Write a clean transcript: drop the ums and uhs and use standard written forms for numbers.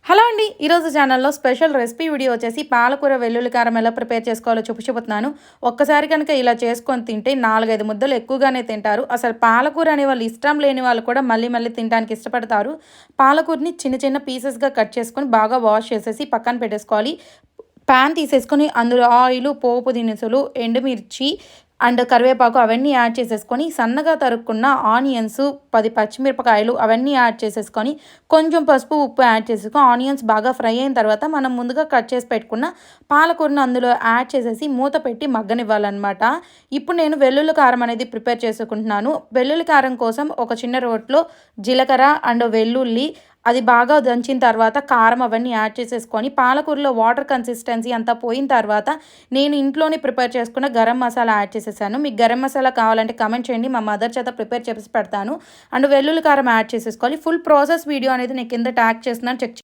Hello అండి, ఈరోజు ఛానల్లో స్పెషల్ రెసిపీ వీడియో వచ్చేసి పాలకూర వెల్లుల్లి కారం ఎలా ప్రిపేర్ చేసుకోవాలో చూపించబోతున్నాను. ఒక్కసారి కనుక ఇలా చేసుకొని తింటే 4-5 ముద్దలు ఎక్కువగానే తింటారు. అసలు పాలకూర అనే వాళ్ళు ఇష్టం లేని వాళ్ళు కూడా మళ్ళీ మళ్ళీ తినడానికి ఇష్టపడతారు. పాలకూరని చిన్న చిన్న పీసెస్గా కట్ చేసుకొని బాగా వాష్ చేసేసి పక్కన పెట్టేసుకోవాలి. ప్యాన్ తీసేసుకొని అందులో ఆయిల్, పోపు దినుసులు, ఎండుమిర్చి అండ్ కరివేపాకు అవన్నీ యాడ్ చేసేసుకొని సన్నగా తరుక్కున్న ఆనియన్స్ 10 పచ్చిమిరపకాయలు అవన్నీ యాడ్ చేసేసుకొని కొంచెం పసుపు, ఉప్పు యాడ్ చేసుకొని ఆనియన్స్ బాగా ఫ్రై అయిన తర్వాత మనం ముందుగా కట్ చేసి పెట్టుకున్న పాలకూరను అందులో యాడ్ చేసేసి మూత పెట్టి మగ్గనివ్వాలన్నమాట. ఇప్పుడు నేను వెల్లుల్లి కారం అనేది ప్రిపేర్ చేసుకుంటున్నాను. వెల్లుల్లి కారం కోసం ఒక చిన్న రోట్లో జీలకర్ర అండ్ వెల్లుల్లి అది బాగా దంచిన తర్వాత కారం అవన్నీ యాడ్ చేసేసుకొని పాలకూరలో వాటర్ కన్సిస్టెన్సీ అంతా పోయిన తర్వాత నేను ఇంట్లోనే ప్రిపేర్ చేసుకున్న గరం మసాలా యాడ్ చేసేసాను. మీకు గరం మసాలా కావాలంటే కామెంట్ చేయండి, మా మదర్ చేత ప్రిపేర్ చేసి పెడతాను. అండ్ వెల్లుల్లి కారం యాడ్ చేసేసుకోవాలి. ఫుల్ ప్రాసెస్ వీడియో అనేది నేను కింద ట్యాగ్ చేస్తున్నాను, చెక్